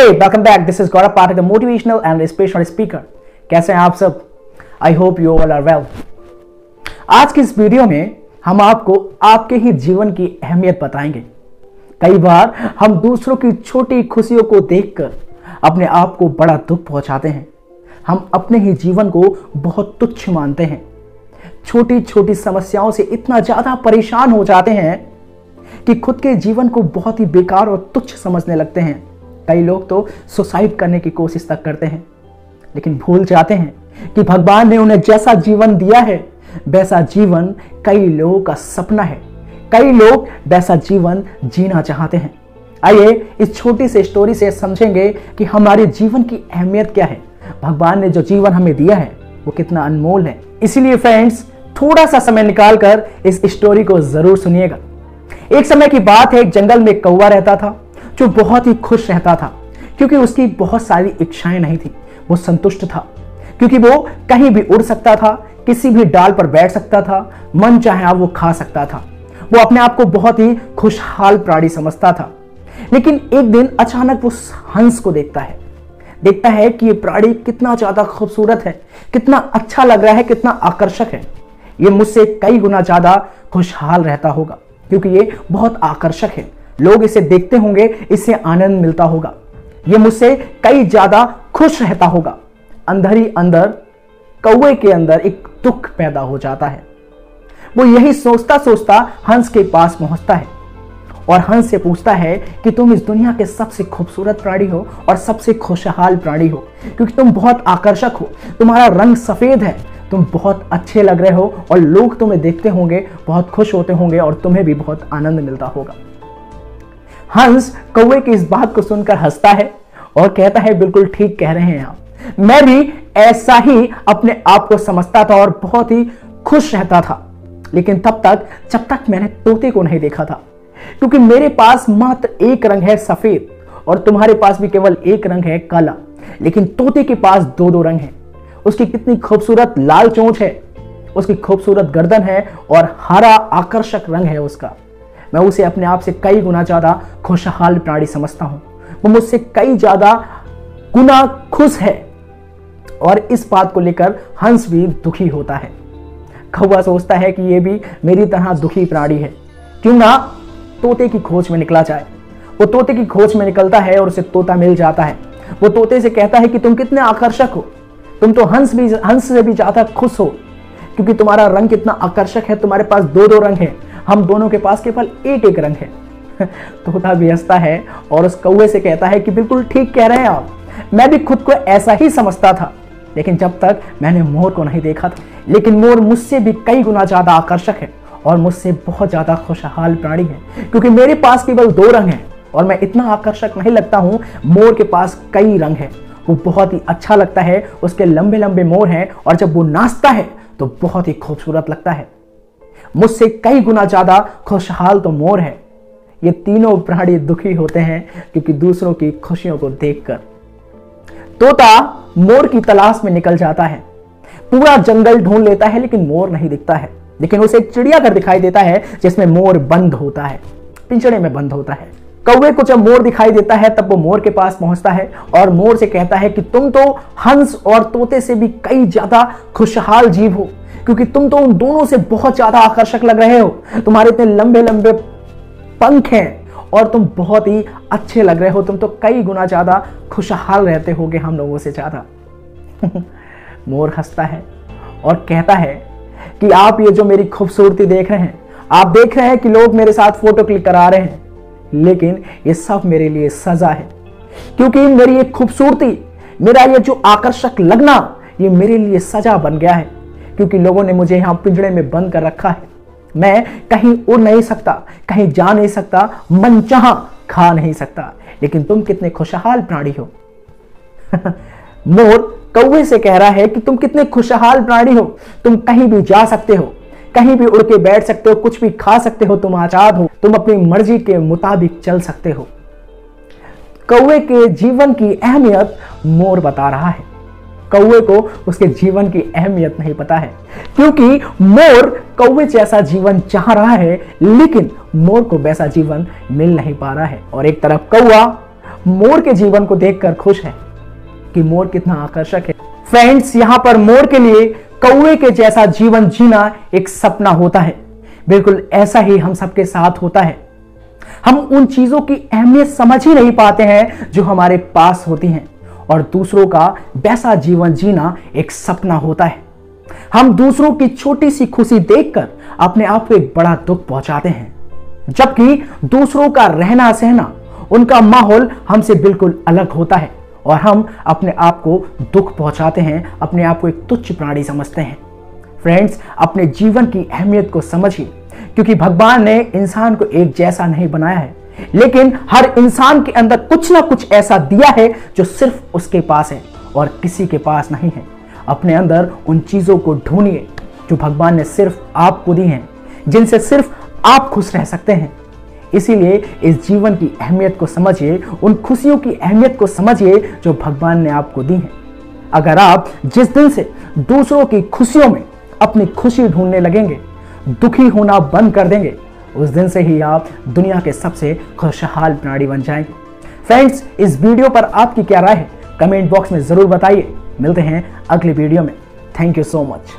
Hey, welcome back. This is Gaurav Pathak, the motivational and inspirational speaker. कैसे हैं आप सब? I hope you all are well. आज की इस वीडियो में हम आपको आपके ही जीवन की अहमियत बताएंगे। कई बार हम दूसरों की छोटी खुशियों को देखकर अपने आप को बड़ा दुख पहुंचाते हैं। हम अपने ही जीवन को बहुत तुच्छ मानते हैं। छोटी छोटी समस्याओं से इतना ज्यादा परेशान हो जाते हैं कि खुद के जीवन को बहुत ही बेकार और तुच्छ समझने लगते हैं। कई लोग तो सुसाइड करने की कोशिश तक करते हैं, लेकिन भूल जाते हैं कि भगवान ने उन्हें जैसा जीवन दिया है वैसा जीवन कई लोगों का सपना है। कई लोग वैसा जीवन जीना चाहते हैं। आइए इस छोटी सी स्टोरी से समझेंगे कि हमारे जीवन की अहमियत क्या है। भगवान ने जो जीवन हमें दिया है वो कितना अनमोल है। इसीलिए फ्रेंड्स, थोड़ा सा समय निकालकर इस स्टोरी को जरूर सुनिएगा। एक समय की बात है, एक जंगल में एक कौवा रहता था जो बहुत ही खुश रहता था क्योंकि उसकी बहुत सारी इच्छाएं नहीं थी। वो संतुष्ट था क्योंकि वो कहीं भी उड़ सकता था, किसी भी डाल पर बैठ सकता था, मन चाहे वो खा सकता था। वो अपने आप को बहुत ही खुशहाल प्राणी समझता था। लेकिन एक दिन अचानक वो हंस को देखता है कि ये प्राणी कितना ज्यादा खूबसूरत है, कितना अच्छा लग रहा है, कितना आकर्षक है। ये मुझसे कई गुना ज्यादा खुशहाल रहता होगा क्योंकि ये बहुत आकर्षक है। लोग इसे देखते होंगे, इससे आनंद मिलता होगा। ये मुझसे कई ज्यादा खुश रहता होगा। अंदर ही अंदर कौवे के अंदर एक दुख पैदा हो जाता है। वो यही सोचता सोचता हंस के पास पहुंचता है और हंस से पूछता है कि तुम इस दुनिया के सबसे खूबसूरत प्राणी हो और सबसे खुशहाल प्राणी हो क्योंकि तुम बहुत आकर्षक हो, तुम्हारा रंग सफेद है, तुम बहुत अच्छे लग रहे हो और लोग तुम्हें देखते होंगे, बहुत खुश होते होंगे और तुम्हें भी बहुत आनंद मिलता होगा। हंस कौवे की इस बात को सुनकर हंसता है और कहता है, बिल्कुल ठीक कह रहे हैं आप। मैं भी ऐसा ही अपने आप को समझता था और बहुत ही खुश रहता था, लेकिन तब तक जब तक मैंने तोते को नहीं देखा था, क्योंकि मेरे पास मात्र एक रंग है सफेद और तुम्हारे पास भी केवल एक रंग है काला, लेकिन तोते के पास दो दो रंग हैं। उसकी कितनी खूबसूरत लाल चोंच है, उसकी खूबसूरत गर्दन है और हरा आकर्षक रंग है उसका। मैं उसे अपने आप से कई गुना ज्यादा खुशहाल प्राणी समझता हूं। वो मुझसे कई ज्यादा गुना खुश है और इस बात को लेकर हंस भी दुखी होता है। कौवा सोचता है कि ये भी मेरी तरह दुखी प्राणी है, क्यों ना तोते की खोज में निकला जाए। वो तोते की खोज में निकलता है और उसे तोता मिल जाता है। वो तोते से कहता है कि तुम कितने आकर्षक हो, तुम तो हंस से भी ज्यादा खुश हो क्योंकि तुम्हारा रंग कितना आकर्षक है, तुम्हारे पास दो दो रंग है, हम दोनों के पास केवल एक एक रंग है। तोता भी हंसता है और उस कौवे से कहता है कि बिल्कुल ठीक कह रहे हैं आप, मैं भी खुद को ऐसा ही समझता था, लेकिन जब तक मैंने मोर को नहीं देखा था। लेकिन मोर मुझसे भी कई गुना ज्यादा आकर्षक है और मुझसे बहुत ज्यादा खुशहाल प्राणी है क्योंकि मेरे पास केवल दो रंग है और मैं इतना आकर्षक नहीं लगता हूं। मोर के पास कई रंग है, वो बहुत ही अच्छा लगता है, उसके लंबे लंबे मोर हैं और जब वो नाचता है तो बहुत ही खूबसूरत लगता है। मुझसे कई गुना ज्यादा खुशहाल तो मोर है। ये तीनों प्राणी दुखी होते हैं क्योंकि दूसरों की खुशियों को देखकर। तोता मोर की तलाश में निकल जाता है, पूरा जंगल ढूंढ लेता है लेकिन मोर नहीं दिखता है। लेकिन उसे एक चिड़ियाघर दिखाई देता है जिसमें मोर बंद होता है, पिंजरे में बंद होता है। कौवे को जब मोर दिखाई देता है तब वो मोर के पास पहुंचता है और मोर से कहता है कि तुम तो हंस और तोते से भी कई ज्यादा खुशहाल जीव हो क्योंकि तुम तो उन दोनों से बहुत ज्यादा आकर्षक लग रहे हो। तुम्हारे इतने लंबे लंबे पंख हैं और तुम बहुत ही अच्छे लग रहे हो, तुम तो कई गुना ज्यादा खुशहाल रहते होगे हम लोगों से ज्यादा। मोर हंसता है और कहता है कि आप ये जो मेरी खूबसूरती देख रहे हैं, आप देख रहे हैं कि लोग मेरे साथ फोटो क्लिक करा रहे हैं, लेकिन ये सब मेरे लिए सजा है क्योंकि मेरी ये खूबसूरती, मेरा ये जो आकर्षक लगना, ये मेरे लिए सजा बन गया है क्योंकि लोगों ने मुझे यहां पिंजरे में बंद कर रखा है। मैं कहीं उड़ नहीं सकता, कहीं जा नहीं सकता, मन चाहा खा नहीं सकता, लेकिन तुम कितने खुशहाल प्राणी हो। मोर कौवे से कह रहा है कि तुम कितने खुशहाल प्राणी हो, तुम कहीं भी जा सकते हो, कहीं भी उड़ के बैठ सकते हो, कुछ भी खा सकते हो, तुम आजाद हो, तुम अपनी मर्जी के मुताबिक चल सकते हो। कौवे के जीवन की अहमियत मोर बता रहा है। कौवे को उसके जीवन की अहमियत नहीं पता है क्योंकि मोर कौवे जैसा जीवन चाह रहा है, लेकिन मोर को वैसा जीवन मिल नहीं पा रहा है। और एक तरफ कौवा मोर के जीवन को देखकर खुश है कि मोर कितना आकर्षक है। फ्रेंड्स, यहां पर मोर के लिए कौवे के जैसा जीवन जीना एक सपना होता है। बिल्कुल ऐसा ही हम सबके साथ होता है। हम उन चीजों की अहमियत समझ ही नहीं पाते हैं जो हमारे पास होती हैं, और दूसरों का वैसा जीवन जीना एक सपना होता है। हम दूसरों की छोटी सी खुशी देखकर अपने आप को एक बड़ा दुख पहुंचाते हैं, जबकि दूसरों का रहना सहना, उनका माहौल हमसे बिल्कुल अलग होता है और हम अपने आप को दुख पहुंचाते हैं, अपने आप को एक तुच्छ प्राणी समझते हैं। फ्रेंड्स, अपने जीवन की अहमियत को समझिए, क्योंकि भगवान ने इंसान को एक जैसा नहीं बनाया है, लेकिन हर इंसान के अंदर कुछ ना कुछ ऐसा दिया है जो सिर्फ उसके पास है और किसी के पास नहीं है। अपने अंदर उन चीजों को ढूंढिए जो भगवान ने सिर्फ आपको दी हैं, जिनसे सिर्फ आप खुश रह सकते हैं। इसीलिए इस जीवन की अहमियत को समझिए, उन खुशियों की अहमियत को समझिए जो भगवान ने आपको दी हैं। अगर आप जिस दिन से दूसरों की खुशियों में अपनी खुशी ढूंढने लगेंगे, दुखी होना बंद कर देंगे, उस दिन से ही आप दुनिया के सबसे खुशहाल प्राणी बन जाएंगे। फ्रेंड्स, इस वीडियो पर आपकी क्या राय है, कमेंट बॉक्स में जरूर बताइए। मिलते हैं अगली वीडियो में। Thank you so much.